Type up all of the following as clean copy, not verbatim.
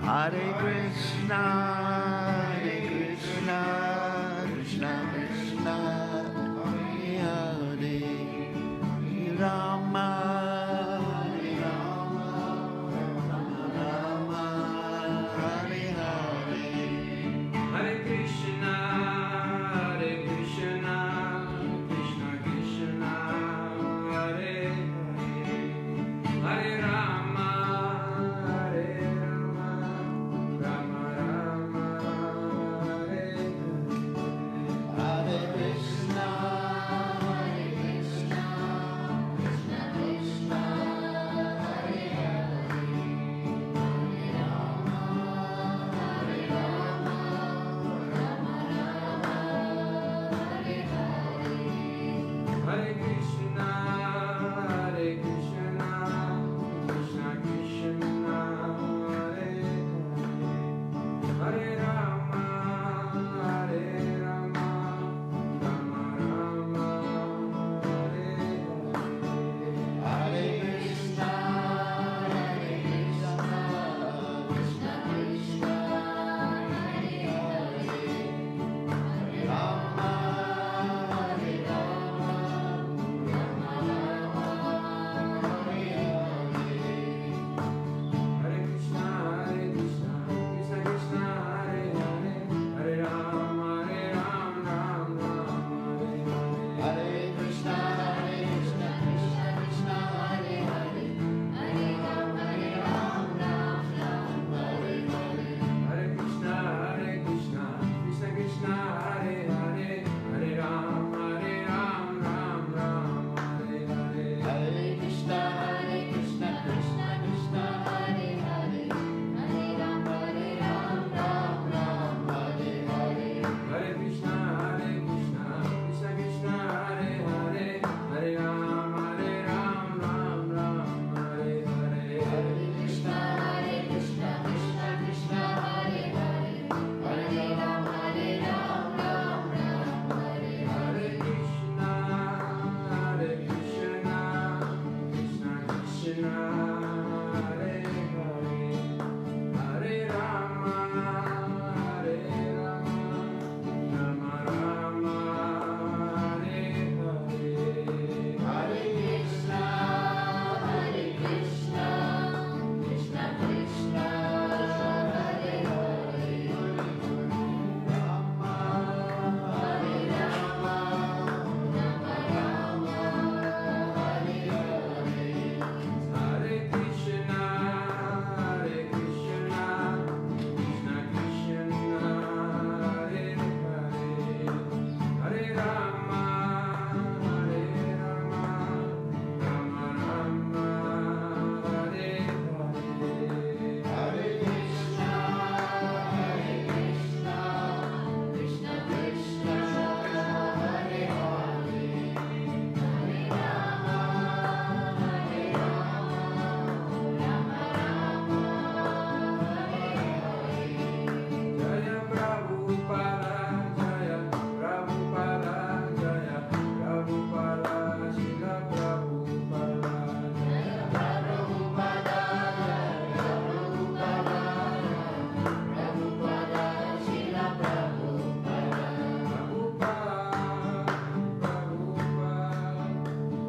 Hare Krishna, Krishna Krishna, Hare Hare, Hare Rama, Hare Rama, Rama Rama, Hare Hare. Hare Krishna, Krishna Krishna, Hare Hare, Hare Rama, Rama Rama, Hare Hare. Hare Krishna, Krishna Krishna, Hare Hare, Hare Rama, Rama Rama, Hare Hare. Hare Krishna, Krishna Krishna, Hare Hare, Hare Rama, Rama Rama, Hare Hare. Hare Krishna, Krishna Krishna, Hare Hare, Hare Rama, Rama Rama, Hare Hare. Hare Krishna, Krishna Krishna, Hare Hare, Hare Rama, Ram Ram, Hare Hare. Hare Krishna, Krishna Krishna, Hare Hare, Hare Rama, Ram Ram, Hare Hare. Hare Krishna, Krishna Krishna, Hare Hare, Hare Ram, Ram Ram, Hare Hare. Hare Krishna, Krishna Krishna, Hare Hare, Hare Rama, Ram Ram, Hare Hare. Hare Krishna, Krishna Krishna, Hare Hare, Hare Ram, Ram Ram, Hare Hare. Hare Krishna, Krishna Krishna, Hare Hare, Hare Rama, Ram Hare Hare. Hare Krishna, Krishna Krishna, Hare Hare, Hare Rama, Rama Rama, Hare Hare. Hare Krishna, Krishna Krishna, Hare Hare, Rama, Hare Rama, Rama Rama, Hare Hare. Hare Krishna, Krishna Krishna, Hare Hare, Hare Rama, Rama Rama, Hare Hare. Hare Krishna, Krishna Krishna, Hare Hare, Hare Rama, Rama Rama, Hare Hare. Jaya Prabhupada, Jaya Prabhupada, Jaya Prabhupada, Srila Prabhupada. Jaya Prabhupada, Jaya Prabhupada, Prabhupada, Srila Prabhupada.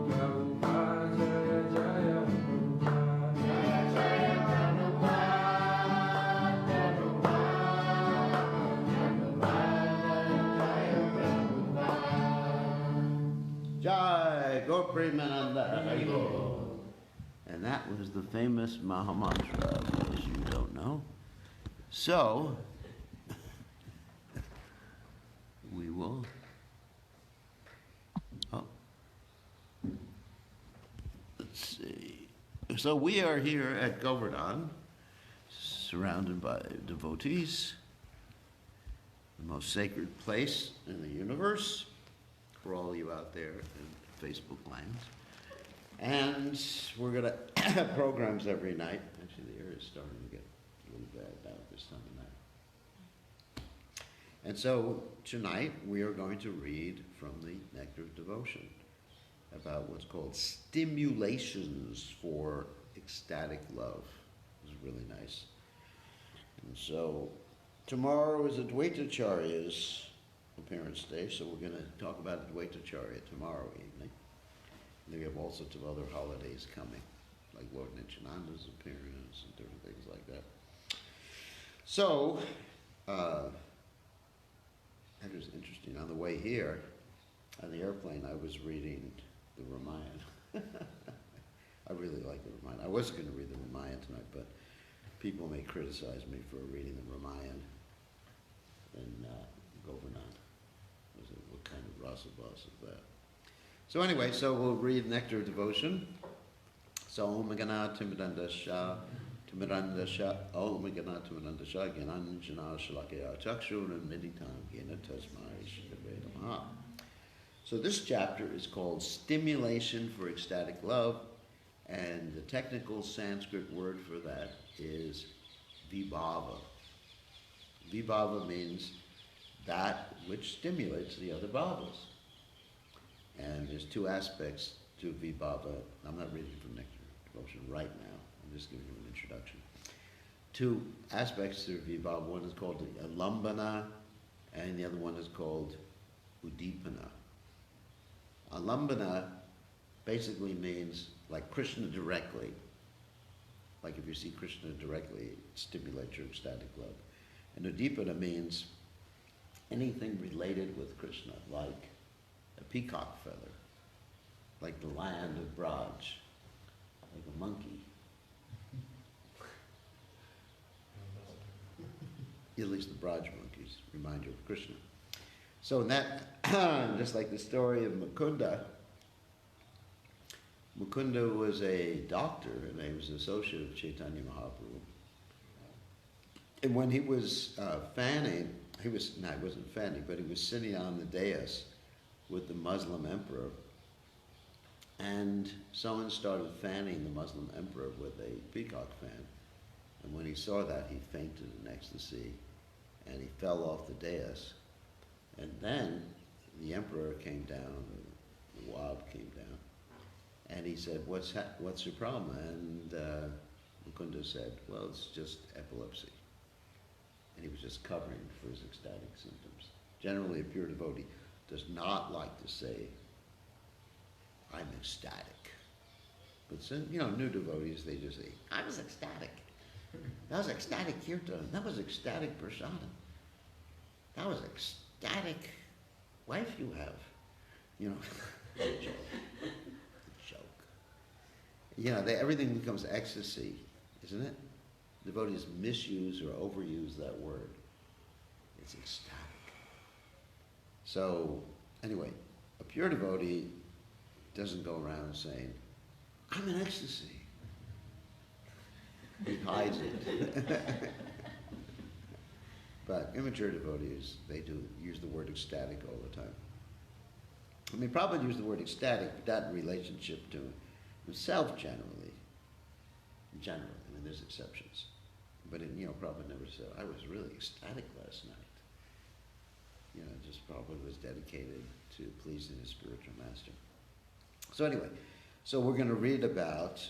Prabhupada, Jaya Jaya Prabhupada. Jaya Jaya Prabhupada, Prabhupada, Prabhupada, Jai Prabhupada. Jai Gaur Premananda Haribo. And that was the famous Mahamantra, as you don't know. So, we will. Oh. Let's see. So we are here at Govardhana, surrounded by devotees, the most sacred place in the universe for all you out there in Facebook lands. And we're going to have programs every night. Actually, the air is starting to get a little bad out this time of night. And so tonight we are going to read from the Nectar of Devotion about what's called stimulations for ecstatic love. It's really nice. And so tomorrow is Advaitacharya's appearance day, so we're going to talk about Advaitacharya tomorrow evening. And we have all sorts of other holidays coming, like Lord Nityananda's appearance and different things like that. So, it was interesting. On the way here, on the airplane, I was reading the Ramayana. I really like the Ramayana. I was going to read the Ramayana tonight, but people may criticize me for reading the Ramayana in Govardhana. What kind of rasabas is that? So anyway, so we'll read Nectar of Devotion. So Om Gana Timidandasha, Timidandasha, Om Gana Timidandasha, Gyananjana Shalakaya Chakshur and Niditam Gena Tasmai Shrivedamaha. So this chapter is called Stimulation for Ecstatic Love, and the technical Sanskrit word for that is vibhava. Vibhava means that which stimulates the other bhavas. And there's two aspects to vibhava. I'm not reading from Nectar Devotion right now. I'm just giving you an introduction. Two aspects to vibhava. One is called alambana, and the other one is called udipana. Alambana basically means like Krishna directly. Like if you see Krishna directly, it stimulates your ecstatic love. And udipana means anything related with Krishna, like a peacock feather, like the land of Braj, like a monkey. At least the Braj monkeys remind you of Krishna. So in that, just like the story of Mukunda, Mukunda was a doctor and he was an associate of Chaitanya Mahaprabhu. And when he was fanning, he wasn't fanning, but he was sitting on the dais with the Muslim emperor, and someone started fanning the Muslim emperor with a peacock fan. And when he saw that, he fainted in ecstasy, and he fell off the dais. And then the emperor came down, the Wab came down, and he said, what's your problem? And Mukunda said, well, it's just epilepsy. And he was just covering for his ecstatic symptoms. Generally, a pure devotee does not like to say, I'm ecstatic. But some, new devotees, they just say, I was ecstatic. That was ecstatic kirtan. That was ecstatic prasadam. That was ecstatic wife you have. Joke. Everything becomes ecstasy, isn't it? Devotees misuse or overuse that word. It's ecstatic. So, anyway, a pure devotee doesn't go around saying, I'm in ecstasy. He hides it. But immature devotees, they do use the word ecstatic all the time. I mean, Prabhupada used the word ecstatic, but that in relationship to himself generally. I mean, there's exceptions. But Prabhupada never said, I was really ecstatic last night. Just Prabhupada was dedicated to pleasing his spiritual master. So anyway, so we're going to read about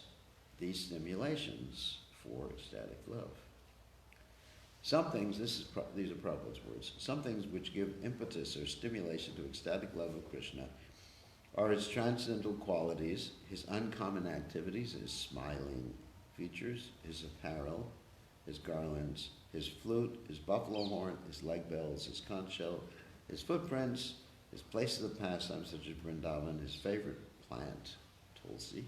these stimulations for ecstatic love. Some things, these are Prabhupada's words, some things which give impetus or stimulation to ecstatic love of Krishna are his transcendental qualities, his uncommon activities, his smiling features, his apparel, his garlands, his flute, his buffalo horn, his leg bells, his conch shell, his footprints, his places of pastime such as Vrindavan, his favorite plant, Tulsi,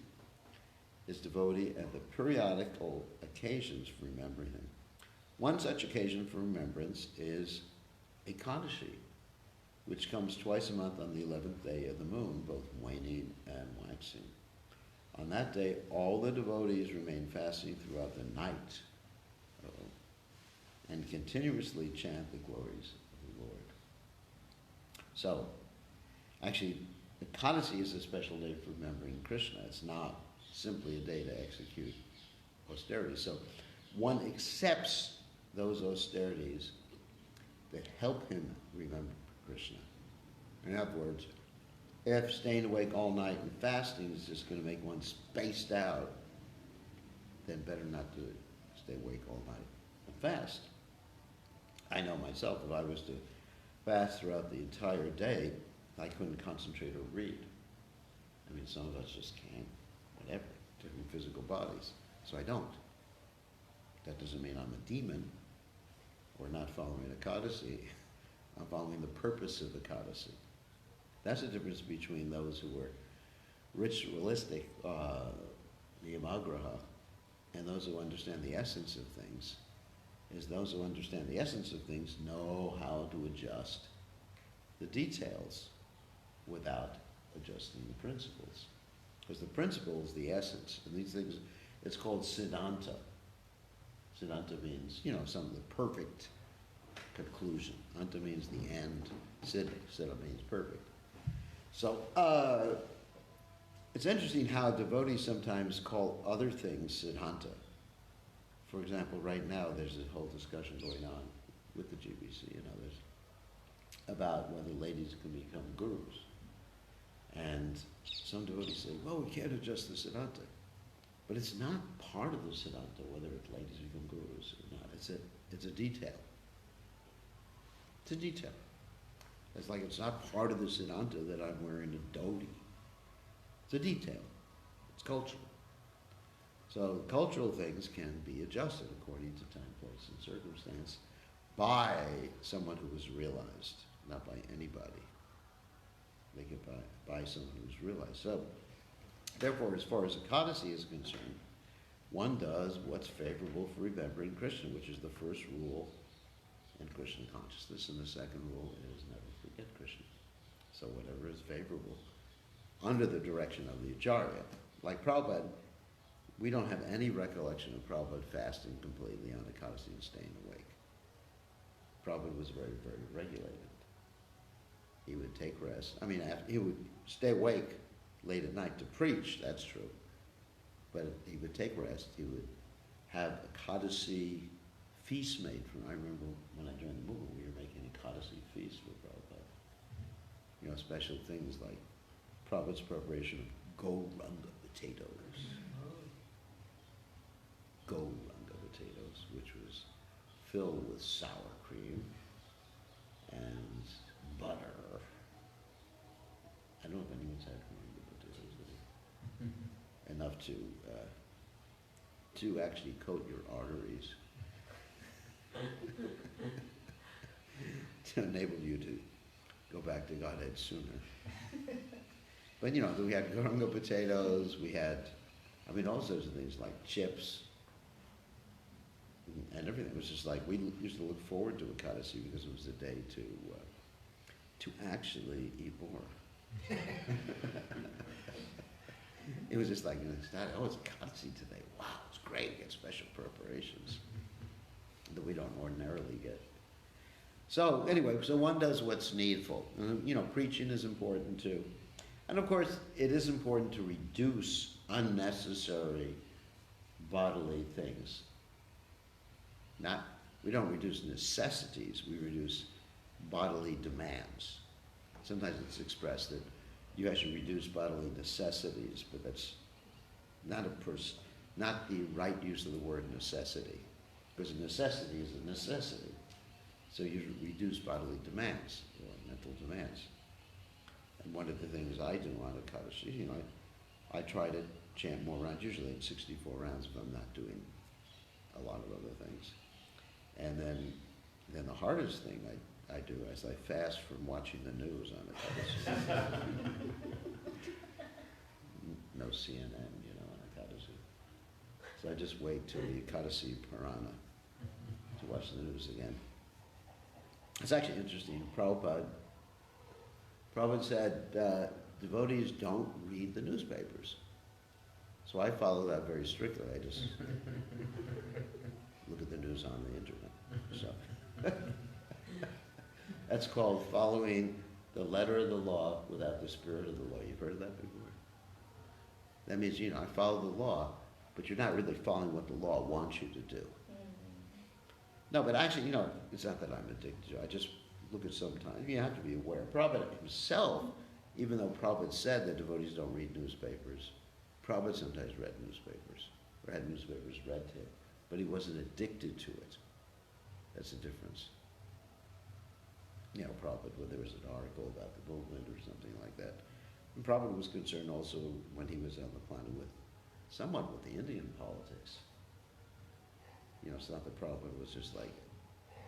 his devotee, and the periodical occasions for remembering him. One such occasion for remembrance is Ekadashi, which comes twice a month on the 11th day of the moon, both waning and waxing. On that day, all the devotees remain fasting throughout the night and continuously chant the glories of the Lord. So, actually, Ekadashi is a special day for remembering Krishna. It's not simply a day to execute austerities. So, one accepts those austerities that help him remember Krishna. In other words, if staying awake all night and fasting is just going to make one spaced out, then better not do it. Stay awake all night. fast. I know myself, if I was to fast throughout the entire day, I couldn't concentrate or read. I mean, some of us just can't, whatever, different physical bodies. So I don't. That doesn't mean I'm a demon or not following Ekadasi. I'm following the purpose of Ekadasi. That's the difference between those who are ritualistic, niyamagraha, and those who understand the essence of things. Is those who understand the essence of things know how to adjust the details without adjusting the principles. Because the principle is the essence, and these things, it's called siddhanta. Siddhanta means, some of the perfect conclusion. Anta means the end. Siddha means perfect. So, it's interesting how devotees sometimes call other things siddhanta. For example, right now there's a whole discussion going on with the GBC and others about whether ladies can become gurus. And some devotees say, well, we can't adjust the siddhanta. But it's not part of the siddhanta whether ladies become gurus or not. It's a detail. It's a detail. It's like it's not part of the siddhanta that I'm wearing a dhoti. It's a detail. It's cultural. So cultural things can be adjusted according to time, place, and circumstance by someone who is realized, not by anybody. They get by someone who's realized. So, therefore, as far as Ekadasi is concerned, one does what's favorable for remembering Krishna, which is the first rule in Krishna consciousness, and the second rule is never forget Krishna. So whatever is favorable, under the direction of the Acharya. Like Prabhupada, we don't have any recollection of Prabhupada fasting completely on Ekadasi and staying awake. Prabhupada was very, very regulated. He would take rest. I mean, he would stay awake late at night to preach, that's true. But he would take rest. He would have Ekadasi feasts made from, I remember when I joined the movement, we were making Ekadasi feasts for Prabhupada. Special things like Prabhupada's preparation of Gauranga potatoes. Gauranga potatoes, which was filled with sour cream and butter. I don't know if anyone's had Gauranga potatoes with it. Enough to actually coat your arteries to enable you to go back to Godhead sooner. But we had Gauranga potatoes, we had, all sorts of things like chips and everything. It was just like, we used to look forward to Ekadasi because it was the day to actually eat more. It was just like, it's Ekadasi today. Wow, it's great. Get special preparations that we don't ordinarily get. So anyway, so one does what's needful. Preaching is important too. And of course, it is important to reduce unnecessary bodily things. We don't reduce necessities, we reduce bodily demands. Sometimes it's expressed that you actually reduce bodily necessities, but that's not the right use of the word necessity, because a necessity is a necessity. So you reduce bodily demands, or mental demands. And one of the things I do on Ekadasi, I try to chant more rounds, usually in 64 rounds if I'm not doing a lot of other things. And then the hardest thing I do is I fast from watching the news on Ekadasi. No CNN, on Ekadasi. So I just wait till the Ekadasi Purana to watch the news again. It's actually interesting. Prabhupada said devotees don't read the newspapers. So I follow that very strictly. I just look at the news on the internet. So that's called following the letter of the law without the spirit of the law. You've heard of that before? That means, I follow the law, but you're not really following what the law wants you to do. No, but actually, it's not that I'm addicted to it. I just look at sometimes. You have to be aware. Prabhupada himself, even though Prabhupada said that devotees don't read newspapers, Prabhupada sometimes read newspapers, or had newspapers read to him, but he wasn't addicted to it. That's the difference. You know, Prabhupada, when there was an article about the movement or something like that. And Prabhupada was concerned also when he was on the planet with, somewhat with the Indian politics. You know, it's not that Prabhupada was just like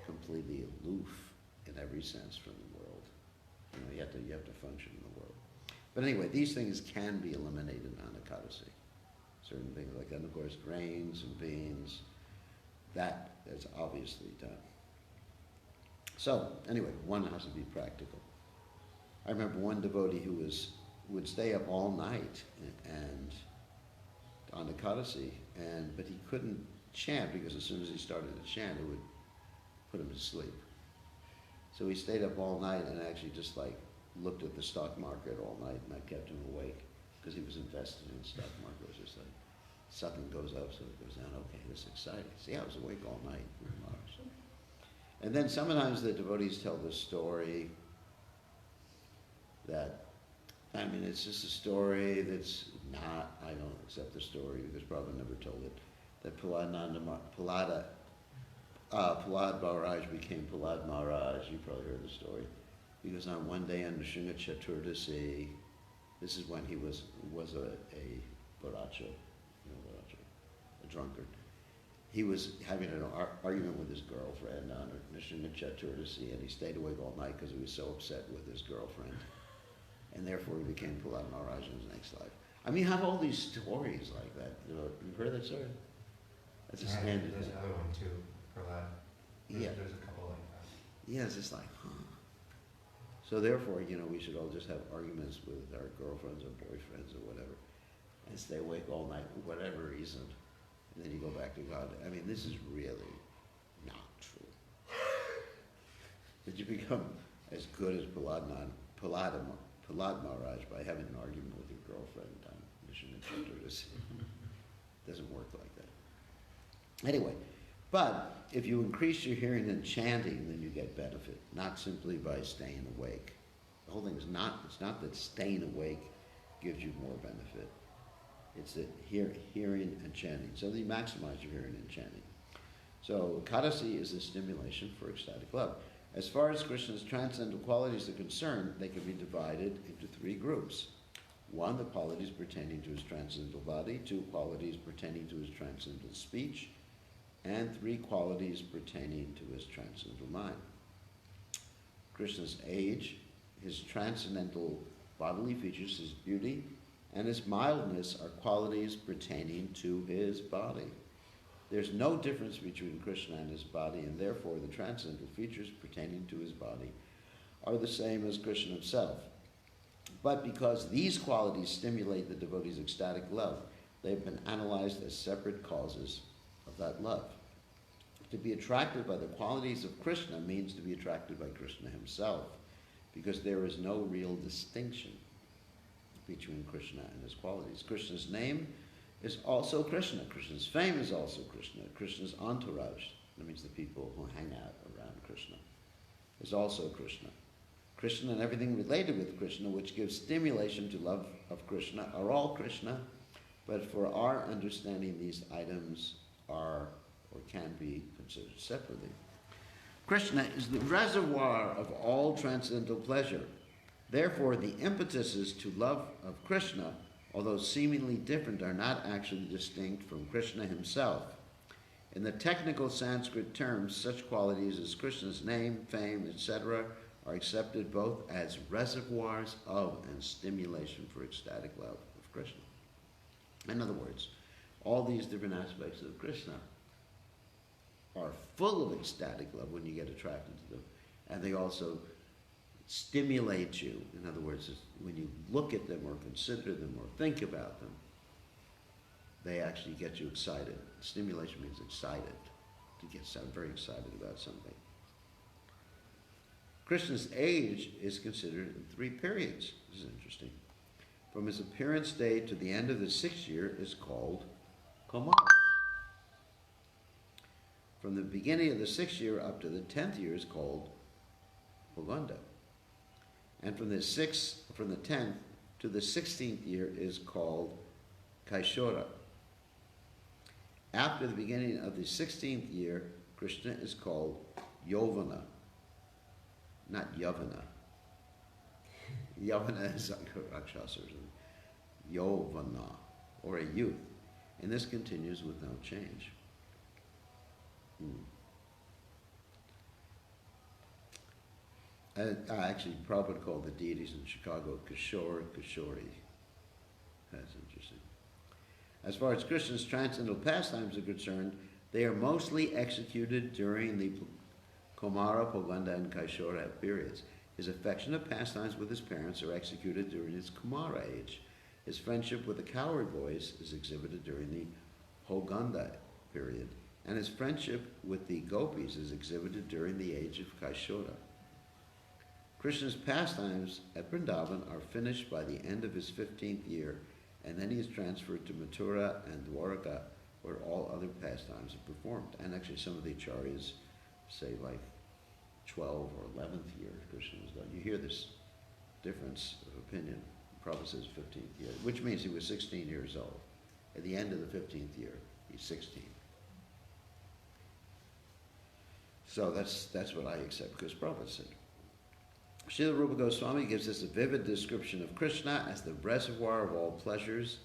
completely aloof in every sense from the world. You know, you have to function in the world. But anyway, these things can be eliminated on Ekadasi. Certain things like that, and of course, grains and beans, that is obviously done. So, anyway, one has to be practical. I remember one devotee who would stay up all night and on Ekadasi, but he couldn't chant because as soon as he started to chant, it would put him to sleep. So he stayed up all night and actually just like looked at the stock market all night, and that kept him awake because he was invested in the stock market. It was just like something goes up, so it goes down. Okay, this is exciting. See, I was awake all night. And then sometimes the devotees tell the story that, I mean, it's just a story that's not, I don't accept the story because Prabhupada never told it, that Prahlad Maharaj became Prahlad Maharaj. You probably heard the story. Because on one day on the Sringa Chaturdasi, this is when he was a Baracho, a drunkard. He was having an argument with his girlfriend on Nishringa Chaturdasi, and he stayed awake all night because he was so upset with his girlfriend. And therefore he became Prahlad Maharaj in his next life. I mean, you have all these stories like that. You know, you've heard that story? That's a standard. There's another one too, Prahlad. Yeah. There's a couple like that. Yeah, it's just like, huh. So therefore, you know, we should all just have arguments with our girlfriends or boyfriends or whatever, and stay awake all night for whatever reason, and then you go back to God. I mean, this is really not true. That you become as good as Prahlad Maharaj by having an argument with your girlfriend on Mission and Chaturdasi. Doesn't work like that. Anyway, but if you increase your hearing and chanting, then you get benefit, not simply by staying awake. The whole thing is it's not that staying awake gives you more benefit. It's that hearing and chanting. So that you maximize your hearing and chanting. So Ekadasi is a stimulation for ecstatic love. As far as Krishna's transcendental qualities are concerned, they can be divided into three groups. One, the qualities pertaining to his transcendental body. Two, qualities pertaining to his transcendental speech. And three qualities pertaining to his transcendental mind. Krishna's age, his transcendental bodily features, his beauty, and his mildness are qualities pertaining to his body. There's no difference between Krishna and his body, and therefore the transcendental features pertaining to his body are the same as Krishna himself. But because these qualities stimulate the devotee's ecstatic love, they've been analyzed as separate causes of that love. To be attracted by the qualities of Krishna means to be attracted by Krishna himself, because there is no real distinction between Krishna and his qualities. Krishna's name is also Krishna. Krishna's fame is also Krishna. Krishna's entourage, that means the people who hang out around Krishna, is also Krishna. Krishna and everything related with Krishna, which gives stimulation to love of Krishna, are all Krishna, but for our understanding, these items are or can be considered separately. Krishna is the reservoir of all transcendental pleasure. Therefore, the impetuses to love of Krishna, although seemingly different, are not actually distinct from Krishna himself. In the technical Sanskrit terms, such qualities as Krishna's name, fame, etc., are accepted both as reservoirs of and stimulation for ecstatic love of Krishna. In other words, all these different aspects of Krishna are full of ecstatic love when you get attracted to them, and they also stimulate you. In other words, when you look at them or consider them or think about them, they actually get you excited. Stimulation means excited, to get very excited about something. Krishna's age is considered in three periods. This is interesting. From his appearance day to the end of the 6th year is called Kumar. From the beginning of the 6th year up to the 10th year is called Puganda. And from the 10th to the 16th year is called Kaishora. After the beginning of the 16th year, Krishna is called Yovana, not Yavana. Yavana is like a Rakshasa or something. Yovana, or a youth. And this continues with no change. Actually, Prabhupada called the deities in Chicago Kishore, Kishori. That's interesting. As far as Krishna's transcendental pastimes are concerned, they are mostly executed during the Kumara, Poganda, and Kaishora periods. His affectionate pastimes with his parents are executed during his Kumara age. His friendship with the cowherd boys is exhibited during the Hoganda period, and his friendship with the gopis is exhibited during the age of Kaishora. Krishna's pastimes at Vrindavan are finished by the end of his 15th year, and then he is transferred to Mathura and Dwaraka, where all other pastimes are performed. And actually some of the acharyas say like 12th or 11th year Krishna was done. You hear this difference of opinion. Prabhupada says 15th year, which means he was 16 years old. At the end of the 15th year, he's 16. So that's what I accept, because Prabhupada said. Srila Rupa Goswami gives us a vivid description of Krishna as the reservoir of all pleasures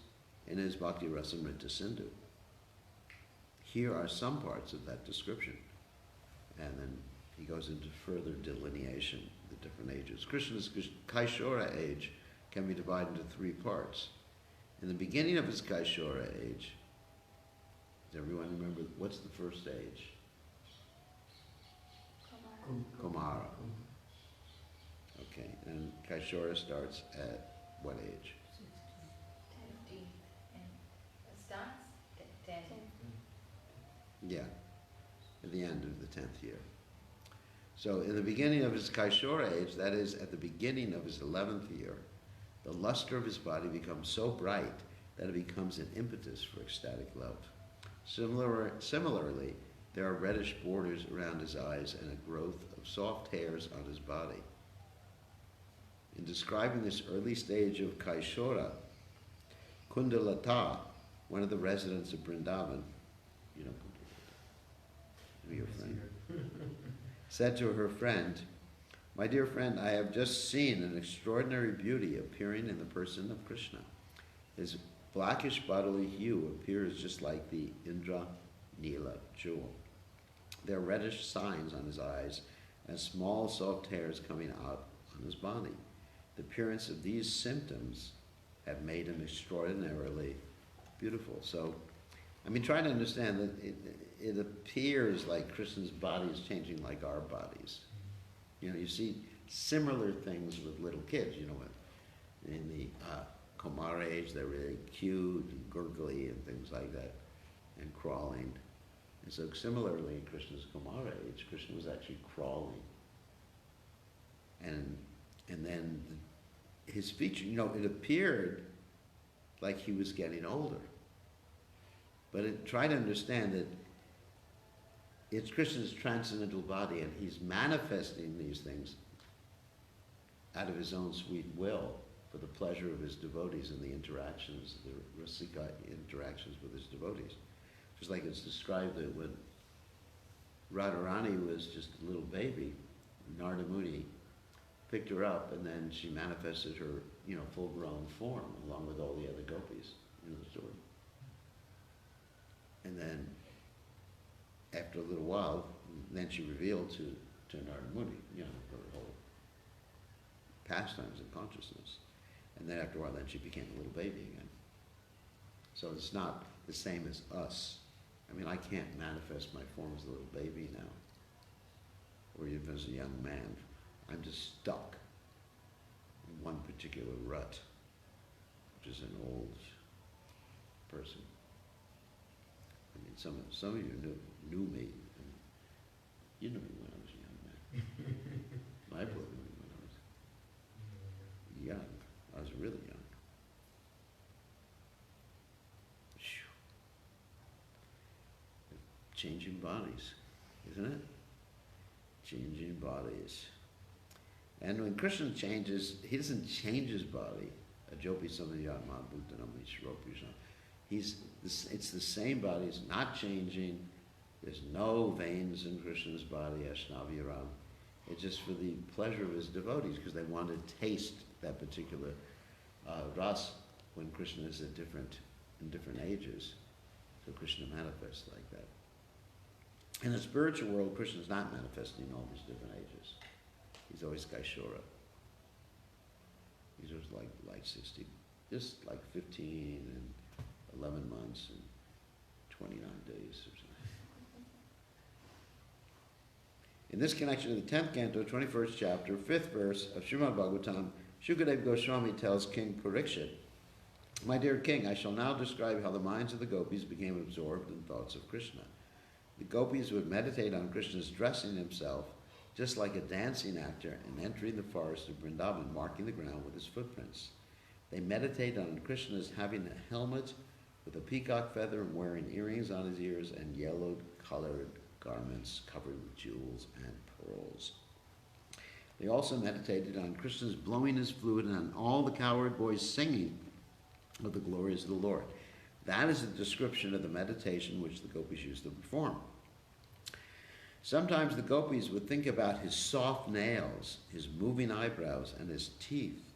in his Bhakti Rasamrita Sindhu. Here are some parts of that description. And then he goes into further delineation of the different ages. Krishna's Kaishora age can be divided into three parts. In the beginning of his Kaishora age, does everyone remember what's the first age? Kumara. Okay, and Kaishora starts at what age? 10. And it starts at 10. Yeah, at the end of the 10th year. So in the beginning of his Kaishora age, that is at the beginning of his 11th year, the luster of his body becomes so bright that it becomes an impetus for ecstatic love. Similarly, there are reddish borders around his eyes and a growth of soft hairs on his body. In describing this early stage of Kaishora, Kundalata, one of the residents of Vrindavan, you know Kundalata, your friend, said to her friend, "My dear friend, I have just seen an extraordinary beauty appearing in the person of Krishna. His blackish bodily hue appears just like the Indra Nila jewel. There are reddish signs on his eyes and small soft hairs coming out on his body. The appearance of these symptoms have made him extraordinarily beautiful." So, I mean, try to understand that it appears like Krishna's body is changing like our bodies. You know, you see similar things with little kids, you know, in the Kumara age, they're really cute and gurgly and things like that, and crawling. And so similarly in Krishna's Kumara age, Krishna was actually crawling. And then his feature, you know, it appeared like he was getting older. But try to understand that it's Krishna's transcendental body, and he's manifesting these things out of his own sweet will for the pleasure of his devotees and the interactions, the Rasika interactions with his devotees. Just like it's described that when Radharani was just a little baby, Narada Muni picked her up, and then she manifested her, you know, full-grown form along with all the other gopis in the story. And then after a little while, then she revealed to Narada Muni, you know, her whole pastimes and consciousness. And then after a while, then she became a little baby again. So it's not the same as us. I mean, I can't manifest my form as a little baby now, or even as a young man. I'm just stuck in one particular rut, which is an old person. I mean, some of you knew me. And you knew me when I was a young man. My brother knew me when I was young. I was really young. Phew. Changing bodies, isn't it? Changing bodies. And when Krishna changes, he doesn't change his body. Ajopi samayatma bhutanam ishropi. It's the same body, it's not changing, There's no veins in Krishna's body, Ashnavyaram. It's just for the pleasure of his devotees, because they want to taste that particular ras when Krishna is in different ages. So Krishna manifests like that. In the spiritual world, Krishna is not manifesting in all these different ages. He's always Kaishora. He's just like 60, just like 15 and 11 months and 29 days or something. In this connection, in the 10th canto, 21st chapter, 5th verse of Srimad Bhagavatam, Shukadeva Goswami tells King Parikshit, "My dear king, I shall now describe how the minds of the gopis became absorbed in thoughts of Krishna. The gopis would meditate on Krishna's dressing himself just like a dancing actor and entering the forest of Vrindavan, marking the ground with his footprints. They meditate on Krishna's having a helmet with a peacock feather and wearing earrings on his ears and yellow-colored garments covered with jewels and pearls. They also meditated on Krishna's blowing his flute and on all the cowherd boys singing of the glories of the Lord." That is a description of the meditation which the gopis used to perform. Sometimes the gopis would think about his soft nails, his moving eyebrows, and his teeth,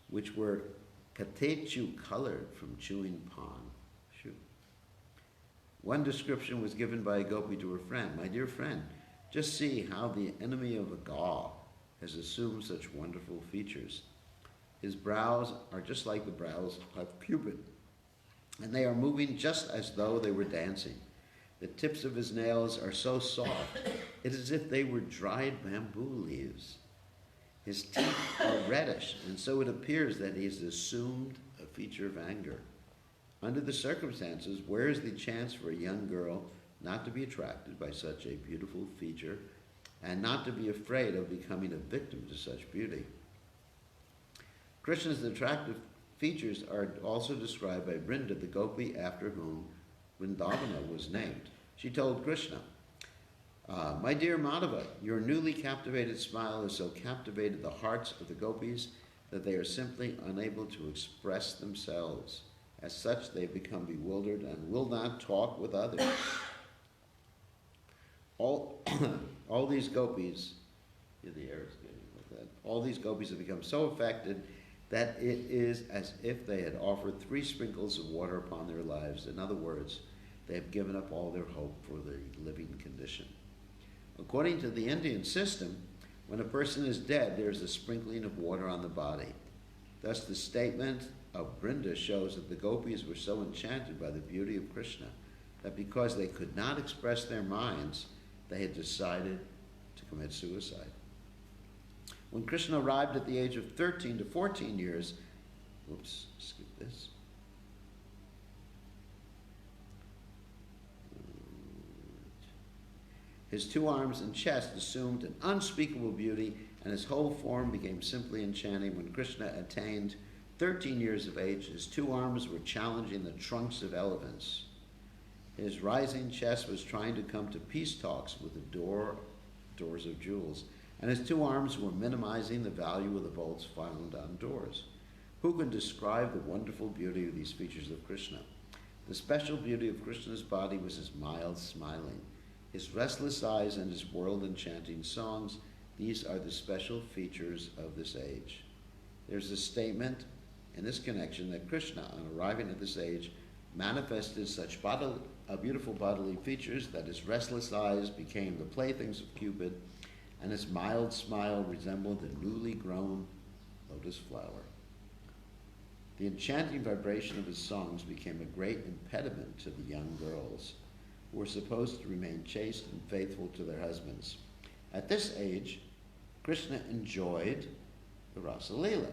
which were katechu colored from chewing pan. One description was given by a gopi to her friend, "My dear friend, just see how the enemy of a god has assumed such wonderful features. His brows are just like the brows of Cupid, and they are moving just as though they were dancing. The tips of his nails are so soft, it is as if they were dried bamboo leaves. His teeth are reddish, and so it appears that he has assumed a feature of anger. Under the circumstances, where is the chance for a young girl not to be attracted by such a beautiful feature and not to be afraid of becoming a victim to such beauty?" Krishna's attractive features are also described by Vrinda, the gopi after whom Vrindavana was named. She told Krishna, "My dear Madhava, your newly captivated smile has so captivated the hearts of the gopis that they are simply unable to express themselves. As such, they become bewildered and will not talk with others." All these gopis, the air is getting like that. All these gopis have become so affected that it is as if they had offered 3 sprinkles of water upon their lives. In other words, they have given up all their hope for the living condition. According to the Indian system, when a person is dead, there is a sprinkling of water on the body. Thus, the statement of Vrinda shows that the gopis were so enchanted by the beauty of Krishna that because they could not express their minds, they had decided to commit suicide. When Krishna arrived at the age of 13 to 14 years, skip this. His 2 arms and chest assumed an unspeakable beauty, and his whole form became simply enchanting. When Krishna attained 13 years of age, his 2 arms were challenging the trunks of elephants. His rising chest was trying to come to peace talks with the doors of jewels, and his 2 arms were minimizing the value of the bolts found on doors. Who can describe the wonderful beauty of these features of Krishna? The special beauty of Krishna's body was his mild smiling, his restless eyes, and his world-enchanting songs. These are the special features of this age. There's a statement in this connection that Krishna, on arriving at this age, manifested such beautiful bodily features that his restless eyes became the playthings of Cupid, and his mild smile resembled the newly grown lotus flower. The enchanting vibration of his songs became a great impediment to the young girls, who were supposed to remain chaste and faithful to their husbands. At this age, Krishna enjoyed the Rasa Leela,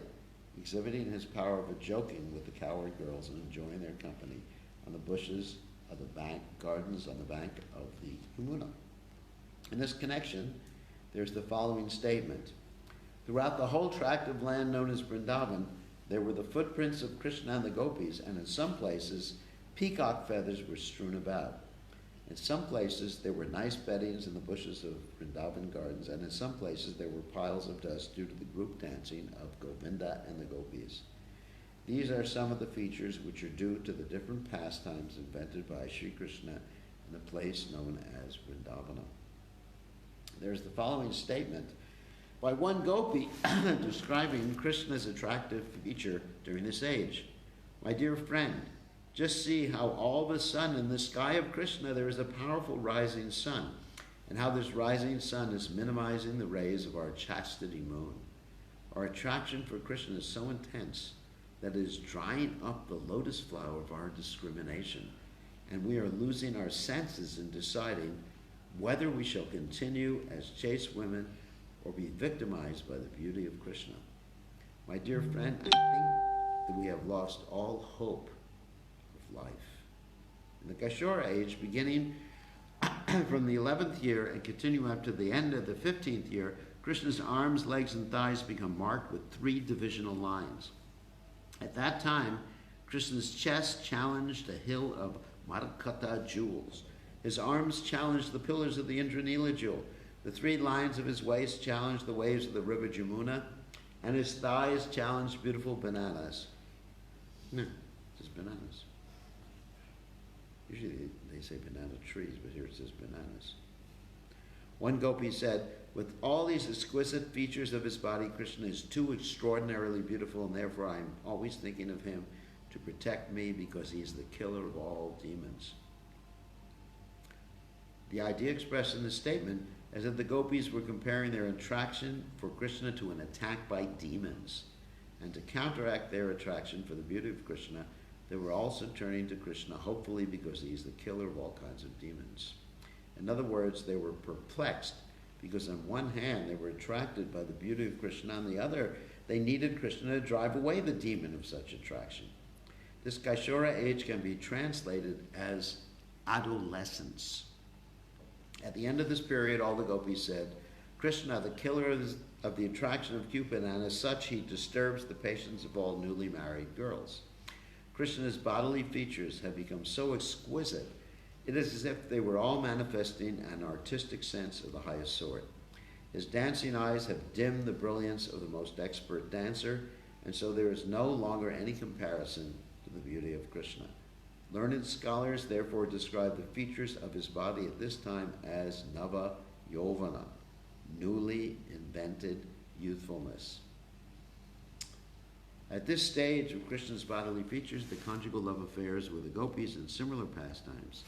exhibiting his power of joking with the cowherd girls and enjoying their company on the bushes of the gardens on the bank of the Yamuna. In this connection, there's the following statement. Throughout the whole tract of land known as Vrindavan, there were the footprints of Krishna and the gopis, and in some places, peacock feathers were strewn about. In some places, there were nice beddings in the bushes of Vrindavan gardens, and in some places, there were piles of dust due to the group dancing of Govinda and the gopis. These are some of the features which are due to the different pastimes invented by Sri Krishna in in a place known as Vrindavana. There's the following statement by one gopi describing Krishna's attractive feature during this age. My dear friend, just see how all of a sudden in the sky of Krishna there is a powerful rising sun, and how this rising sun is minimizing the rays of our chastity moon. Our attraction for Krishna is so intense that it is drying up the lotus flower of our discrimination, and we are losing our senses in deciding whether we shall continue as chaste women or be victimized by the beauty of Krishna. My dear friend, I think that we have lost all hope of life. In the Kashora age, beginning from the 11th year and continuing up to the end of the 15th year, Krishna's arms, legs, and thighs become marked with 3 divisional lines. At that time, Krishna's chest challenged a hill of Marakata jewels. His arms challenged the pillars of the Indranila jewel. The 3 lines of his waist challenged the waves of the river Jamuna, and his thighs challenged beautiful bananas. No, just bananas. Usually they say banana trees, but here it says bananas. One gopi said, with all these exquisite features of his body, Krishna is too extraordinarily beautiful, and therefore I am always thinking of him to protect me because he is the killer of all demons. The idea expressed in this statement is that the gopis were comparing their attraction for Krishna to an attack by demons, and to counteract their attraction for the beauty of Krishna, they were also turning to Krishna, hopefully because he is the killer of all kinds of demons. In other words, they were perplexed because on one hand they were attracted by the beauty of Krishna, on the other they needed Krishna to drive away the demon of such attraction. This Kaishora age can be translated as adolescence. At the end of this period, all the gopis said, Krishna, the killer of the attraction of Cupid, and as such he disturbs the patience of all newly married girls. Krishna's bodily features have become so exquisite, it is as if they were all manifesting an artistic sense of the highest sort. His dancing eyes have dimmed the brilliance of the most expert dancer, and so there is no longer any comparison to the beauty of Krishna. Learned scholars therefore describe the features of his body at this time as Nava Yovana, newly invented youthfulness. At this stage of Krishna's bodily features, the conjugal love affairs with the gopis and similar pastimes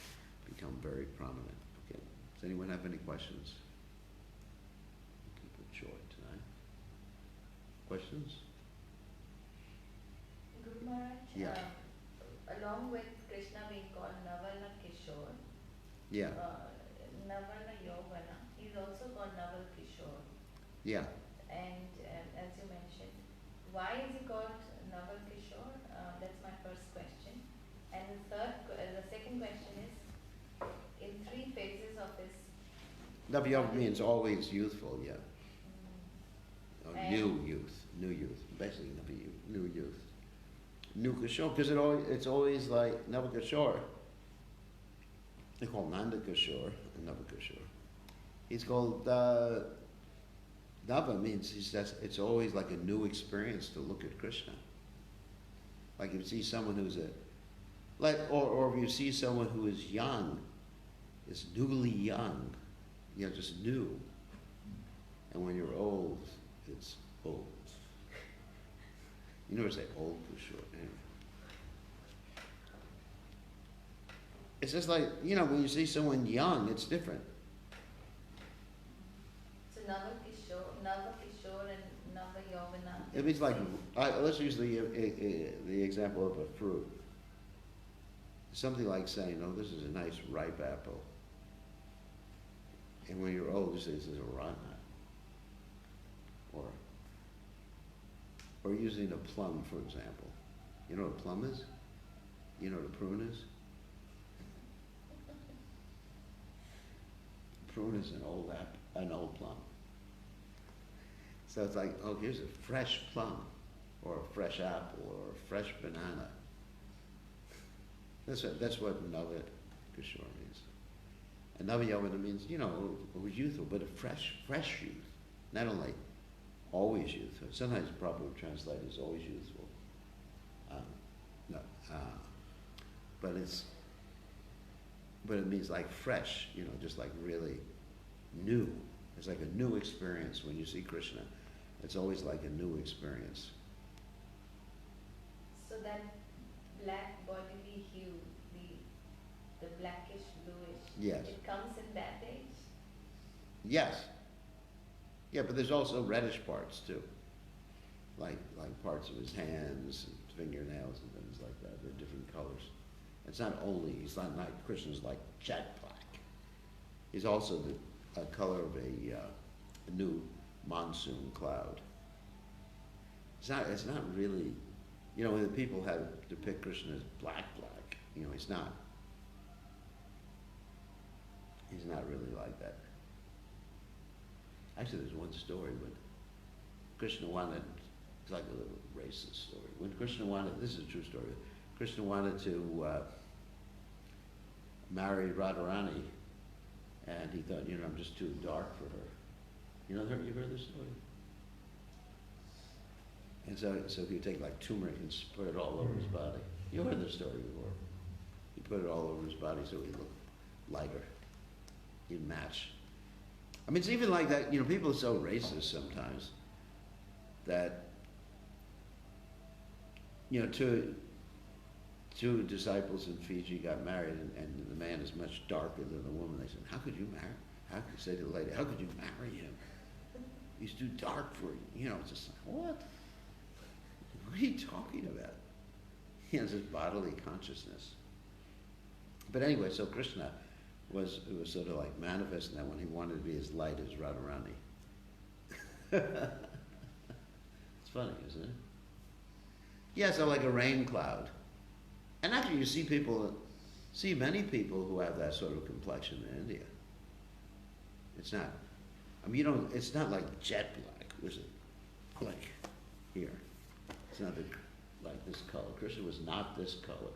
become very prominent. Okay. Does anyone have any questions? Keep it short tonight. Questions? Guru Maharaj, Yeah. Along with Krishna being called Navala Kishore, Yeah. Navala Yovana, he's also called Naval Kishore. Yeah. And as you mentioned, why is he called Naval Kishore? That's my first question. And the second question is, in 3 phases of his Navya means always youthful, yeah. Or And- new youth. Basically, new youth. New Kishore, because it's always like Nava Kishore. They call Nanda Kishore and Nava Kishore. He's called Nava means it's always like a new experience to look at Krishna. Like if you see someone who's or if you see someone who is young, is newly young, just new. And when you're old, it's old. You never say old Kishore. Anyway. It's just like, when you see someone young, it's different. So Nava Kishore and Nava Yovana. It means like, let's use the example of a fruit. Something like saying, oh, this is a nice ripe apple. And when you're old, you say this is a rotten apple. Or using a plum, for example. You know what a plum is? You know what a prune is? Prune is an old plum. So it's like, oh, here's a fresh plum, or a fresh apple, or a fresh banana. That's what Nava Kishore means. And Nava Yovana means, youthful, but a fresh youth. Not only always youthful. Sometimes probably translated as always youthful. But it's but it means like fresh, just like really new. It's like a new experience when you see Krishna. It's always like a new experience. So that black bodily hue, the blackish bluish, Yes. it comes in that age? Yes. Yeah, but there's also reddish parts too. Like parts of his hands and fingernails and things like that. They're different colors. It's not only, he's not Krishna's like jet black. He's also the color of a new monsoon cloud. It's not really, when the people have depict Krishna as black, he's not. He's not really like that. Actually, there's one story when Krishna wanted, it's like a little racist story. When Krishna wanted, this is a true story, Krishna wanted to marry Radharani, and he thought, I'm just too dark for her. You heard this story? And so he would take like turmeric and spread it all over his body. You heard this story before. He put it all over his body so he'd look lighter. He'd match. I mean, it's even like that, people are so racist sometimes that, two disciples in Fiji got married and the man is much darker than the woman. They said, how could you marry? How could you say to the lady, how could you marry him? He's too dark for you. It's just like, what? What are you talking about? It's just bodily consciousness. But anyway, so Krishna was sort of like manifesting that when he wanted to be as light as Radharani. It's funny, isn't it? Yeah, so like a rain cloud. And actually you see many people who have that sort of complexion in India. It's not, it's not like jet black, is it? Like here. It's not like this color. Krishna was not this color.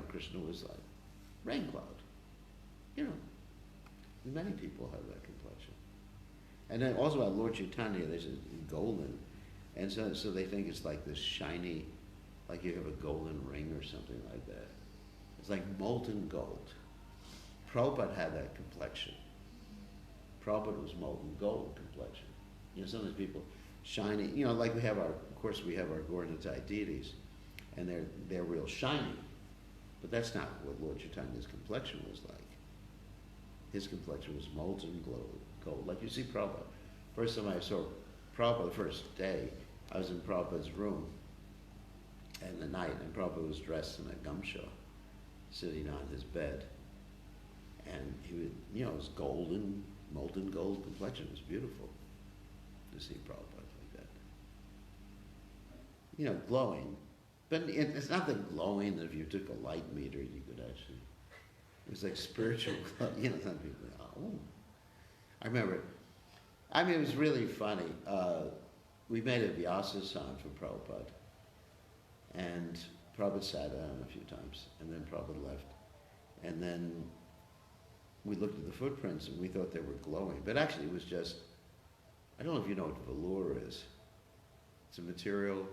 Krishna was like rain cloud. Many people have that complexion. And then also about Lord Chaitanya, they said golden. And so they think it's like this shiny, like you have a golden ring or something like that. It's like molten gold. Prabhupada had that complexion. Prabhupada was molten gold complexion. Sometimes people shiny, like we have our Govardhana deities, and they're real shiny. But that's not what Lord Chaitanya's complexion was like. His complexion was molten gold, like you see Prabhupada. First time I saw Prabhupada, the first day, I was in Prabhupada's room in the night, and Prabhupada was dressed in a gumsha, sitting on his bed. And he would, it was golden, molten gold complexion. It was beautiful to see Prabhupada like that. Glowing. But it's not the glowing that if you took a light meter, you could actually, it was like spiritual glow. Some people, oh. I remember, it was really funny. We made a Vyasa-san for Prabhupada. And Prabhupada sat down a few times, and then Prabhupada left. And then we looked at the footprints, and we thought they were glowing. But actually, it was just, I don't know if you know what velour is. It's a material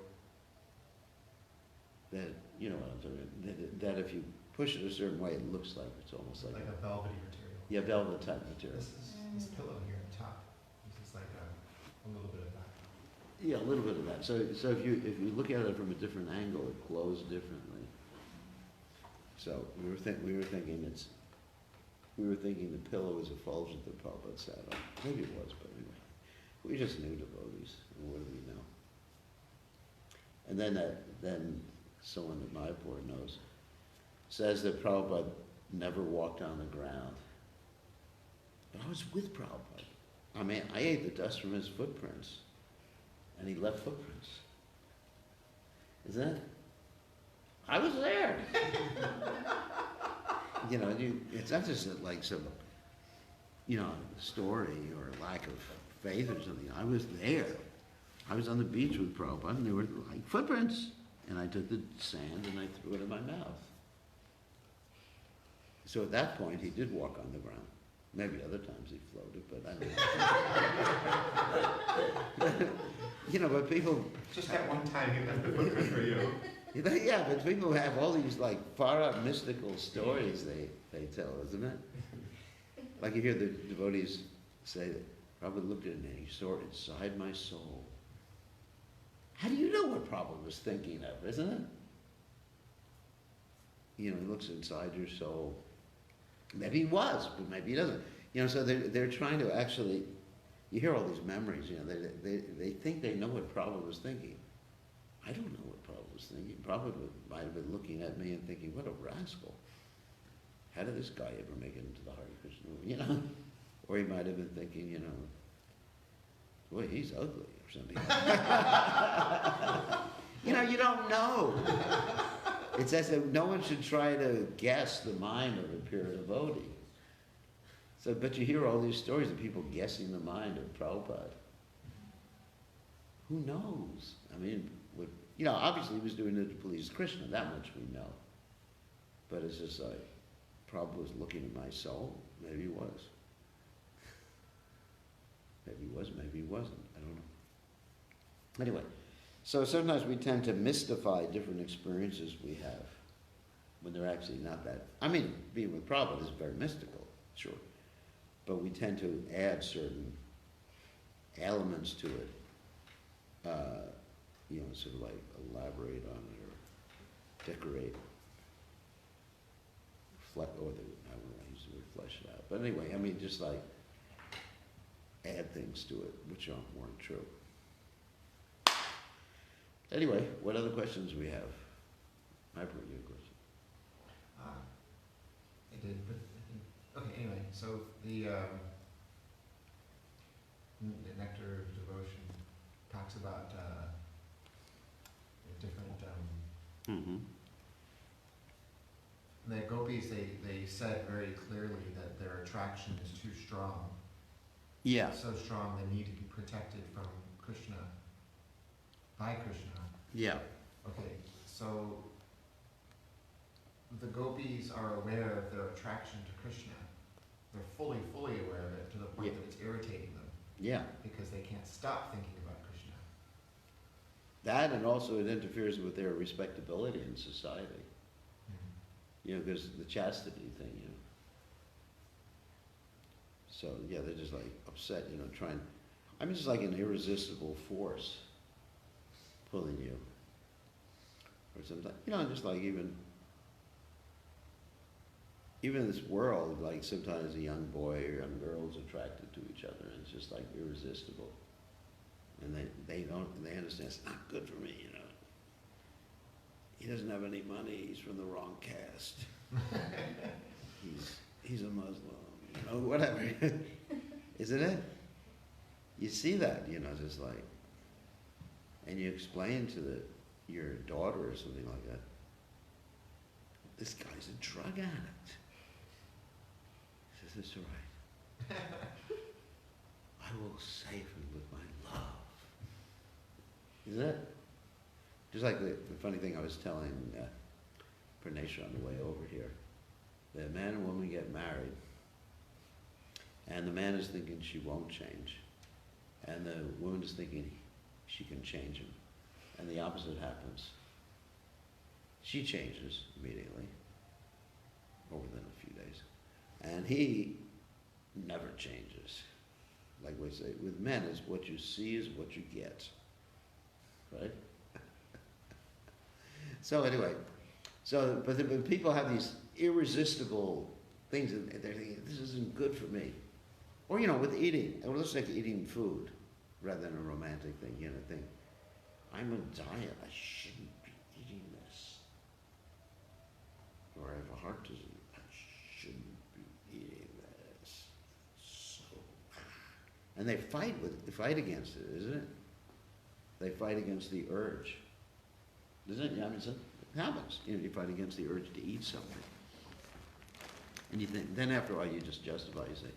that, what I'm talking about, that if you push it a certain way, it looks like it's almost like a velvety material. Yeah, velvet type material. This pillow here on top. This is like a little bit of that. Yeah, a little bit of that. So if you look at it from a different angle, it glows differently. So we were thinking the pillow was effulgent that Prabhupada sat on. Maybe it was, but anyway, we just knew devotees, and what do we know? And then someone that Mayapur knows says that Prabhupada never walked on the ground. But I was with Prabhupada. I ate the dust from his footprints, and he left footprints. Isn't it? I was there. It's not just like some, story or lack of faith or something. I was there. I was on the beach with Prabhupada, and there were like footprints. And I took the sand and I threw it in my mouth. So at that point, he did walk on the ground. Maybe other times he floated, but I don't know. But people... Just that one time he left the footprint for you. Yeah, but people have all these like far out mystical stories they tell, isn't it? Like you hear the devotees say that Prabhupada looked at it and he saw it inside my soul. How do you know what Prabhupada was thinking of, isn't it? You know, he looks inside your soul. Maybe he was, but maybe he doesn't. You know, so they're trying to actually, you hear all these memories, you know, they think they know what Prabhupada was thinking. I don't know what Prabhupada was thinking. Prabhupada might have been looking at me and thinking, what a rascal. How did this guy ever make it into the Hare Krishna? You know? Or he might have been thinking, you know, boy, he's ugly or something. You know, you don't know. It's as if no one should try to guess the mind of a pure devotee. So, but you hear all these stories of people guessing the mind of Prabhupada. Who knows? I mean, you know, obviously he was doing it to please Krishna, that much we know. But it's just like, Prabhupada was looking at my soul. Maybe he was. Maybe he was, maybe he wasn't. I don't know. Anyway, so sometimes we tend to mystify different experiences we have when they're actually not that. I mean, being with Prabhupada is very mystical, sure. But we tend to add certain elements to it, you know, sort of like elaborate on it or decorate. I don't know, I use the word flesh it out. But anyway, I mean, just like add things to it which weren't true. Anyway, what other questions we have? I brought you a question. I did, but I think, okay, anyway, so the Nectar of Devotion talks about different, Mm-hmm. the gopis, they said very clearly that their attraction is too strong. Yeah. So strong they need to be protected from Krishna, by Krishna. Yeah. Okay, so the gopis are aware of their attraction to Krishna. They're fully aware of it to the point Yeah. that it's irritating them Yeah. because they can't stop thinking about Krishna. That, and also it interferes with their respectability in society. You know, because the chastity thing, you know. So, yeah, they're just like upset, you know, trying. I mean, it's like an irresistible force pulling you. Or sometimes, you know, just like even in this world, like sometimes a young boy or young girl is attracted to each other, and it's just like irresistible. And they understand it's not good for me, you know. He doesn't have any money, he's from the wrong caste. He's a Muslim, you know, whatever. Isn't it? You see that, you know, just like, and you explain to your daughter or something like that, this guy's a drug addict. She says, it's all right. I will save him with my love. Isn't it? Just like the funny thing I was telling Pranesha on the way over here. The man and woman get married, and the man is thinking she won't change, and the woman is thinking she can change him, and the opposite happens. She changes immediately, or within a few days, and he never changes. Like we say, with men, is what you see is what you get, right? So anyway, but people have these irresistible things, and they're thinking, this isn't good for me. Or, you know, with eating, it looks like eating food rather than a romantic thing, you know, think, I'm on a diet, I shouldn't be eating this. Or I have a heart disease, I shouldn't be eating this. So, and they fight against it, isn't it? They fight against the urge. Isn't it? Yeah, I mean, it happens. You know, you fight against the urge to eat something. And you think, then after a while you just justify, you say,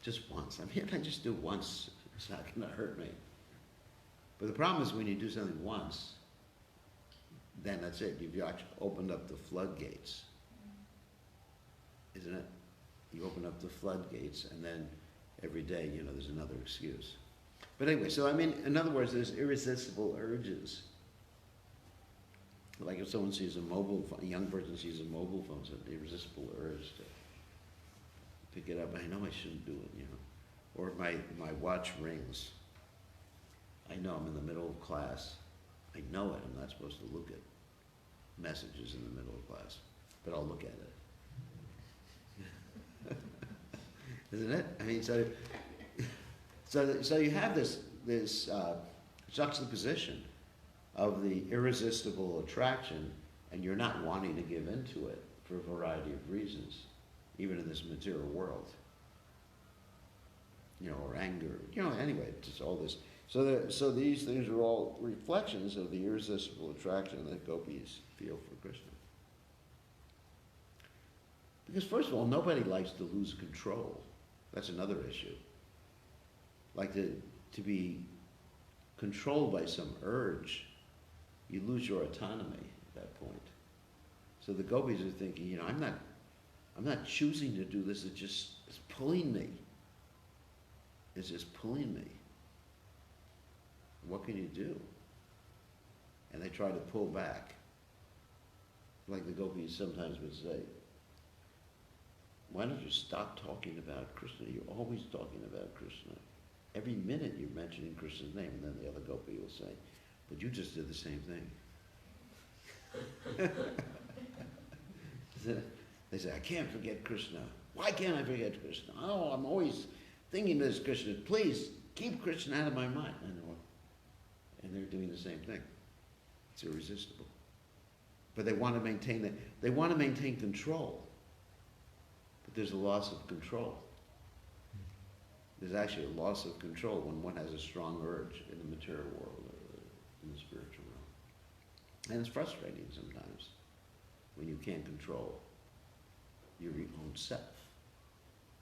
just once. I mean, if I just do once, it's not going to hurt me. But the problem is when you do something once, then that's it. You've actually opened up the floodgates. Isn't it? You open up the floodgates, and then every day, you know, there's another excuse. But anyway, so I mean, in other words, there's irresistible urges. Like if someone sees a mobile phone, a young person sees a mobile phone, it's an irresistible urge to pick it up. I know I shouldn't do it, you know. Or my watch rings. I know I'm in the middle of class. I know it. I'm not supposed to look at messages in the middle of class, but I'll look at it. Isn't it? I mean, so you have this juxtaposition of the irresistible attraction, and you're not wanting to give into it for a variety of reasons, even in this material world. You know, or anger. You know, anyway, just all this. So these things are all reflections of the irresistible attraction that gopis feel for Krishna. Because first of all, nobody likes to lose control. That's another issue. Like to be controlled by some urge, you lose your autonomy at that point. So the gopis are thinking, you know, I'm not choosing to do this, it's pulling me. It's just pulling me. What can you do? And they try to pull back. Like the gopis sometimes would say, why don't you stop talking about Krishna? You're always talking about Krishna. Every minute you're mentioning Krishna's name, and then the other gopi will say, but you just did the same thing. They say, I can't forget Krishna. Why can't I forget Krishna? Oh, I'm always thinking this Krishna. Please keep Krishna out of my mind. And they're doing the same thing. It's irresistible. But they want to maintain that. They want to maintain control. But there's a loss of control. There's actually a loss of control when one has a strong urge in the material world or in the spiritual realm. And it's frustrating sometimes when you can't control your own self.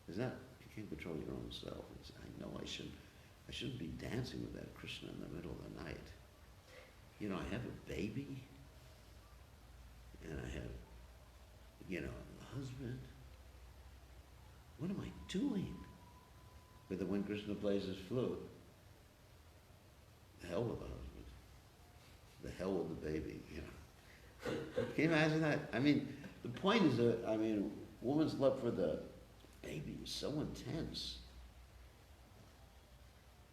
Isn't that? You can't control your own self. It's, I know I shouldn't be dancing with that Krishna in the middle of the night. You know, I have a baby, and I have, you know, a husband. What am I doing? But then when Krishna plays his flute, the hell with the husband. The hell with the baby, you know. Can you imagine that? I mean, the point is that, I mean, woman's love for the baby is so intense.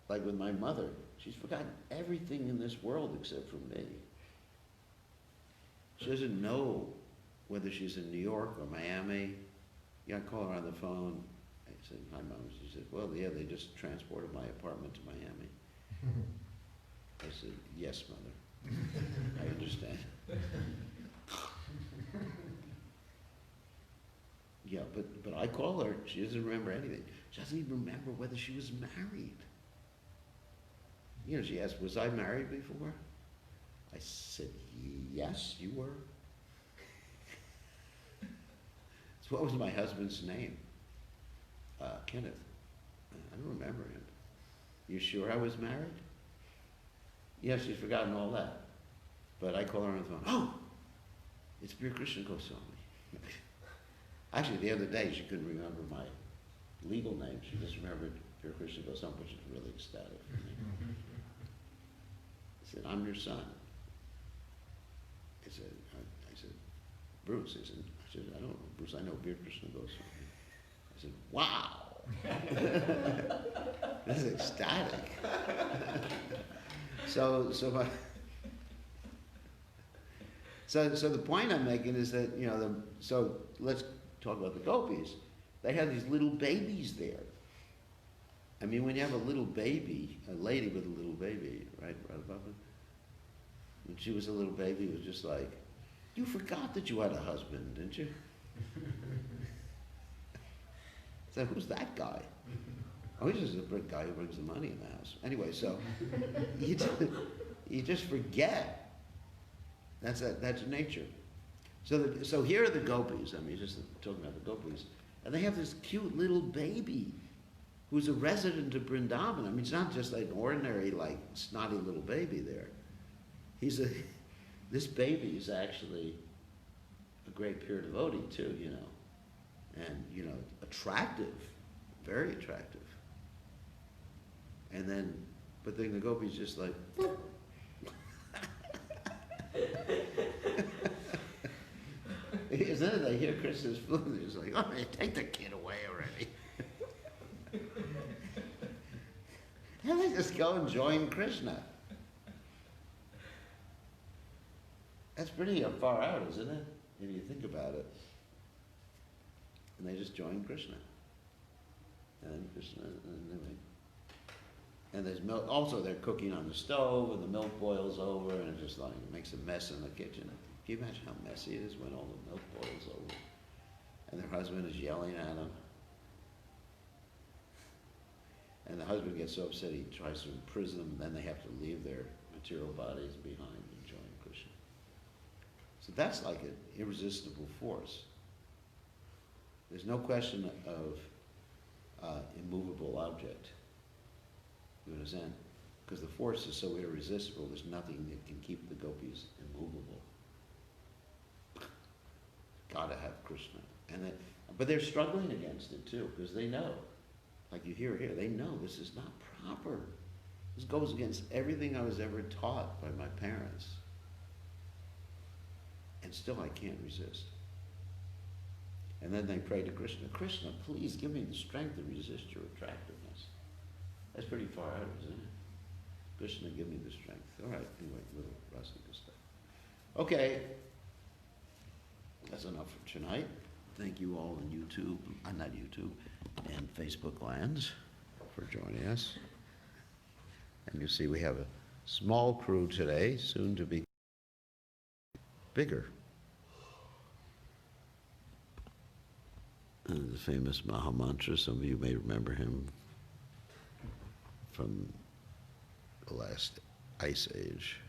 Like with my mother, she's forgotten everything in this world except for me. She doesn't know whether she's in New York or Miami. I call her on the phone. I said, hi, Mom. She said, well, yeah, they just transported my apartment to Miami. I said, yes, Mother. I understand. Yeah, but I call her. She doesn't remember anything. She doesn't even remember whether she was married. You know, she asked, was I married before? I said, yes, you were. So what was my husband's name? Kenneth. I don't remember him. You sure I was married? Yeah, she's forgotten all that. But I call her on the phone. Oh, it's Bir Krishna Goswami. Actually, the other day she couldn't remember my legal name. She just remembered Bir Krishna Goswami, which is really ecstatic for me. I said, I'm your son. I said, Bruce. I said, I don't know, Bruce, I know Bir Krishna Goswami. I said, wow. This is ecstatic. So the point I'm making is that, you know, so let's talk about the gopis. They have these little babies there. I mean, when you have a little baby, a lady with a little baby, right, Radha? When she was a little baby, it was just like, you forgot that you had a husband, didn't you? So who's that guy? Oh, he's just a guy who brings the money in the house. Anyway, so you just forget. That's nature. So here are the gopis. I mean, just talking about the gopis, and they have this cute little baby who's a resident of Vrindavan. I mean, it's not just like an ordinary, like snotty little baby there. This baby is actually a great pure devotee too, you know, and you know, attractive, very attractive. And then, but then the gopi's just like, Isn't it? They hear Krishna's flute, they're just like, oh, take the kid away already. And they just go and join Krishna. That's pretty far out, isn't it? If you think about it. And they just join Krishna. And Krishna, and there's milk. Also, they're cooking on the stove, and the milk boils over, and it just like it makes a mess in the kitchen. Can you imagine how messy it is when all the milk boils over, and their husband is yelling at them, and the husband gets so upset he tries to imprison them, and then they have to leave their material bodies behind and join Krishna. So that's like an irresistible force. There's no question of immovable object. You understand? Because the force is so irresistible, there's nothing that can keep the gopis immovable. Gotta have Krishna. But they're struggling against it too, because they know, like you hear here, they know this is not proper. This goes against everything I was ever taught by my parents. And still I can't resist. And then they pray to Krishna, Krishna, please give me the strength to resist your attractiveness. That's pretty far out, isn't it? Krishna, give me the strength. All right, anyway, little Rasika stuff. Okay, that's enough for tonight. Thank you all on YouTube, not YouTube, and Facebook lands for joining us. And you see we have a small crew today, soon to be bigger. The famous Mahamantra, some of you may remember him from the last ice age.